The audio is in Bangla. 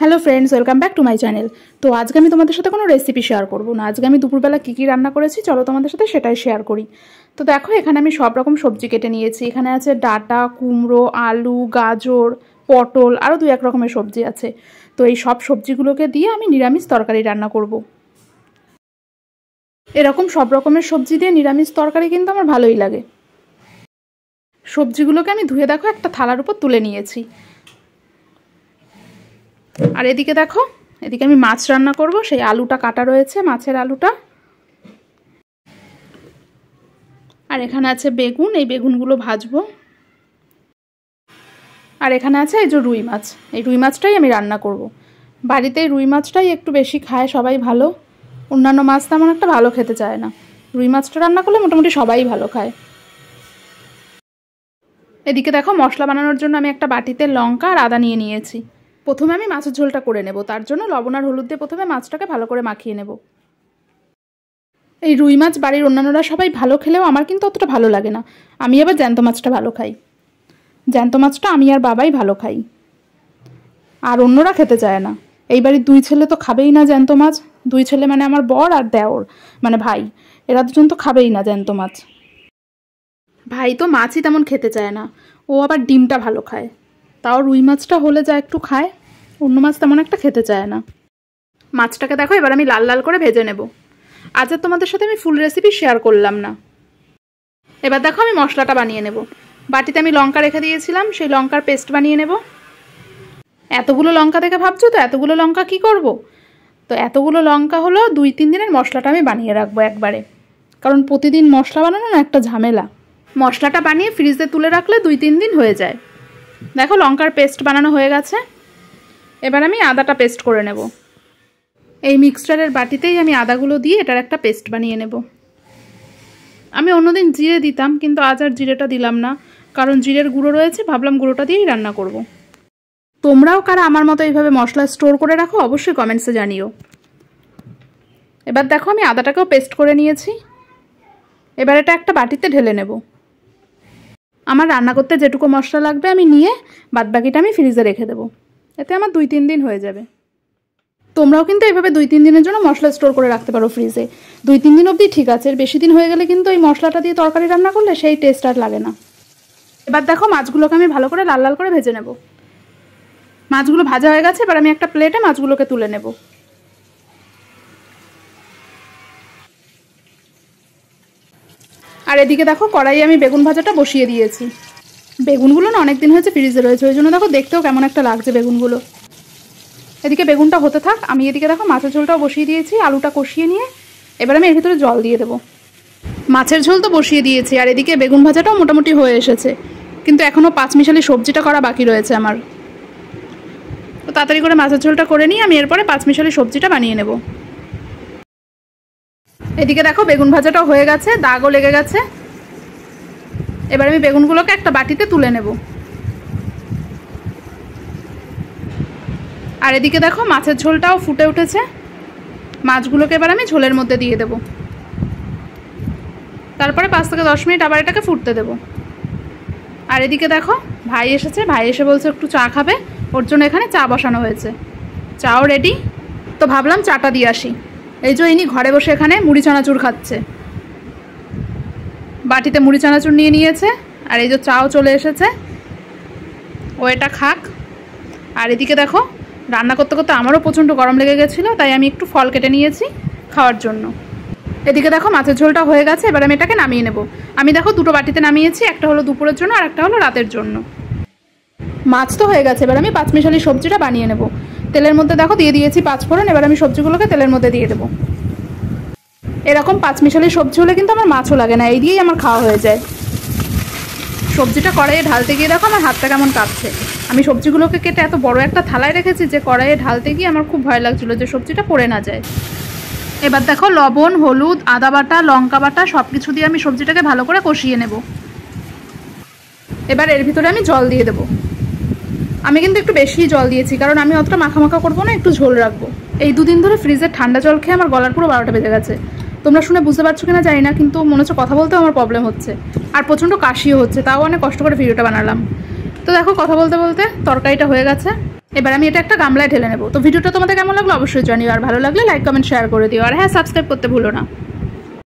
Hello friends, welcome back to my channel. তো আজকে আমি তোমাদের সাথে কোনো রেসিপি শেয়ার করবো না। আজকে আমি দুপুরবেলা কী কী রান্না করেছি চলো তোমাদের সাথে সেটাই শেয়ার করি। তো দেখো, এখানে আমি সব রকম সবজি কেটে নিয়েছি। এখানে আছে ডাঁটা, কুমড়ো, আলু, গাজর, পটল, আরও 2-1 রকমের সবজি আছে। তো এই সব সবজিগুলোকে দিয়ে আমি নিরামিষ তরকারি রান্না করব। এরকম সব রকমের সবজি দিয়ে নিরামিষ তরকারি কিন্তু আমার ভালোই লাগে। সবজিগুলোকে আমি ধুয়ে দেখো একটা থালার উপর তুলে নিয়েছি। আর এদিকে দেখো, এদিকে আমি মাছ রান্না করব। সেই আলুটা কাটা রয়েছে, মাছের আলুটা। আর এখানে আছে বেগুন, এই বেগুনগুলো ভাজবো। আর এখানে আছে এই যে রুই মাছ, এই রুই মাছটাই আমি রান্না করব। বাড়িতে রুই মাছটাই একটু বেশি খায় সবাই, ভালো। অন্যান্য মাছ তেমন একটা ভালো খেতে চায় না। রুই মাছটা রান্না করলে মোটামুটি সবাই ভালো খায়। এদিকে দেখো, মশলা বানানোর জন্য আমি একটা বাটিতে লঙ্কা আর আদা নিয়ে নিয়েছি। প্রথমে আমি মাছের ঝোলটা করে নেব। তার জন্য লবণ আর হলুদ দিয়ে প্রথমে মাছটাকে ভালো করে মাখিয়ে নেব। এই রুই মাছ বাড়ির অন্যান্যরা সবাই ভালো খেলেও আমার কিন্তু অতটা ভালো লাগে না। আমি আবার জ্যান্ত মাছটা ভালো খাই। জ্যান্ত মাছটা আমি আর বাবাই ভালো খাই, আর অন্যরা খেতে চায় না। এই বাড়ির 2 ছেলে তো খাবেই না জ্যান্ত মাছ। 2 ছেলে মানে আমার বর আর দেওর, মানে ভাই। এরা দুজন তো খাবেই না জ্যান্ত মাছ। ভাই তো মাছই তেমন খেতে চায় না, ও আবার ডিমটা ভালো খায়। তাও রুই মাছটা হলে যা একটু খায়, অন্য মাছ তেমন একটা খেতে চায় না। মাছটাকে দেখো এবার আমি লাল লাল করে ভেজে নেব। আজ আর তোমাদের সাথে আমি ফুল রেসিপি শেয়ার করলাম না। এবার দেখো আমি মশলাটা বানিয়ে নেব। বাটিতে আমি লঙ্কা রেখে দিয়েছিলাম, সেই লঙ্কার পেস্ট বানিয়ে নেব। এতগুলো লঙ্কা দেখে ভাবছো তো এতগুলো লঙ্কা কি করব? তো এতগুলো লঙ্কা হলো 2-3 দিনের মশলাটা আমি বানিয়ে রাখবো একবারে। কারণ প্রতিদিন মশলা বানানো না একটা ঝামেলা। মশলাটা বানিয়ে ফ্রিজে তুলে রাখলে 2-3 দিন হয়ে যায়। দেখো লঙ্কার পেস্ট বানানো হয়ে গেছে। এবার আমি আদাটা পেস্ট করে নেব। এই মিক্সচারের বাটিতেই আমি আদাগুলো দিয়ে এটার একটা পেস্ট বানিয়ে নেব। আমি অন্যদিন জিরে দিতাম, কিন্তু আজ আর জিরেটা দিলাম না, কারণ জিরের গুঁড়ো রয়েছে। ভাবলাম গুঁড়োটা দিয়েই রান্না করব। তোমরাও কারা আমার মতো এইভাবে মশলা স্টোর করে রাখো অবশ্যই কমেন্টসে জানিও। এবার দেখো আমি আদাটাকেও পেস্ট করে নিয়েছি। এবার এটা একটা বাটিতে ঢেলে নেব। আমার রান্না করতে যেটুকু মশলা লাগবে আমি নিয়ে বাদবাকিটা আমি ফ্রিজে রেখে দেবো। এতে আমার 2-3 দিন হয়ে যাবে। তোমরাও কিন্তু এইভাবে 2-3 দিনের জন্য মশলা স্টোর করে রাখতে পারো ফ্রিজে। 2-3 দিন অবধি ঠিক আছে, এর বেশি দিন হয়ে গেলে কিন্তু এই মশলাটা দিয়ে তরকারি রান্না করলে সেই টেস্ট আর লাগে না। এবার দেখো মাছগুলোকে আমি ভালো করে লাল লাল করে ভেজে নেব। মাছগুলো ভাজা হয়ে গেছে। এবার আমি একটা প্লেটে মাছগুলোকে তুলে নেব। আর এদিকে দেখো কড়াইয়ে আমি বেগুন ভাজাটা বসিয়ে দিয়েছি। বেগুনগুলো না অনেক দিন হয়েছে ফ্রিজে রয়েছে, ওই জন্য দেখো দেখতেও কেমন একটা লাগছে বেগুনগুলো। এদিকে বেগুনটা হতে থাক, আমি এদিকে দেখো মাছের ঝোলটাও বসিয়ে দিয়েছি। আলুটা কষিয়ে নিয়ে এবার আমি এর ভিতরে জল দিয়ে দেবো। মাছের ঝোল তো বসিয়ে দিয়েছি, আর এদিকে বেগুন ভাজাটাও মোটামুটি হয়ে এসেছে, কিন্তু এখনও 5 মিশালি সবজিটা করা বাকি রয়েছে আমার। তো তাড়াতাড়ি করে মাছের ঝোলটা করে নিয়ে আমি এরপরে 5 মিশালি সবজিটা বানিয়ে নেব। এদিকে দেখো বেগুন ভাজাটাও হয়ে গেছে, দাগও লেগে গেছে। এবার আমি বেগুনগুলোকে একটা বাটিতে তুলে নেব। আর এদিকে দেখো মাছের ঝোলটাও ফুটে উঠেছে। মাছগুলোকে এবার আমি ঝোলের মধ্যে দিয়ে দেব। তারপরে 5 থেকে 10 মিনিট আবার এটাকে ফুটতে দেব। আর এদিকে দেখো ভাই এসেছে, ভাই এসে বলছে একটু চা খাবে, ওর জন্য এখানে চা বসানো হয়েছে। চাও রেডি। তো ভাবলাম চাটা দিয়ে আসি। এই যে ইনি ঘরে বসে এখানে মুড়ি চানাচুর খাচ্ছে। বাটিতে মুড়ি চানাচুর নিয়ে নিয়েছে, আর এই যে চাও চলে এসেছে, ও এটা খাক। আর এদিকে দেখো রান্না করতে করতে আমারও প্রচণ্ড গরম লেগে গেছিলো, তাই আমি একটু ফল কেটে নিয়েছি খাওয়ার জন্য। এদিকে দেখো মাছের ঝোলটা হয়ে গেছে। এবার আমি এটাকে নামিয়ে নেব। আমি দেখো 2টো বাটিতে নামিয়েছি, একটা হলো দুপুরের জন্য আর একটা হলো রাতের জন্য। মাছ তো হয়ে গেছে, এবার আমি 5 মিশালি সবজিটা বানিয়ে নেব। তেলের মধ্যে দেখো দিয়ে দিয়েছি 5 ফোড়ন। এবার আমি সবজিগুলোকে তেলের মধ্যে দিয়ে দেবো। এরকম 5 মিশালি সবজি হলে কিন্তু আমার মাছও লাগে না, এই দিয়েই আমার খাওয়া হয়ে যায়। সবজিটা কড়াইয়ে ঢালতে গিয়ে দেখো আমার হাতটা কেমন কাঁপছে। আমি সবজিগুলোকে কেটে এত বড় একটা থালায় রেখেছি যে কড়াইয়ে ঢালতে গিয়ে আমার খুব ভয় লাগছিল যে সবজিটা পড়ে না যায়। এবার দেখো লবণ, হলুদ, আদা বাটা, লঙ্কা বাটা সব কিছু দিয়ে আমি সবজিটাকে ভালো করে কষিয়ে নেব। এবার এর ভিতরে আমি জল দিয়ে দেবো। আমি কিন্তু একটু বেশি জল দিয়েছি, কারণ আমি অতটা মাখা মাখা করবো না, একটু ঝোল রাখবো। এই 2 দিন ধরে ফ্রিজের ঠান্ডা জল খেয়ে আমার গলার পুরো 12টা বেজে গেছে। তোমরা শুনে বুঝতে পারছো কিনা জানি না, কিন্তু মনে হচ্ছে কথা বলতেও আমার প্রবলেম হচ্ছে, আর প্রচণ্ড কাশিও হচ্ছে। তাও অনেক কষ্ট করে ভিডিওটা বানালাম। তো দেখো কথা বলতে বলতে তরকারিটা হয়ে গেছে। এবার আমি এটা একটা গামলায় ঢেলে নেব। তো ভিডিওটা তোমাদের কেমন লাগলো অবশ্যই জানিও, আর ভালো লাগলে লাইক কমেন্ট শেয়ার করে দিও, আর হ্যাঁ সাবস্ক্রাইব করতে ভুলো না।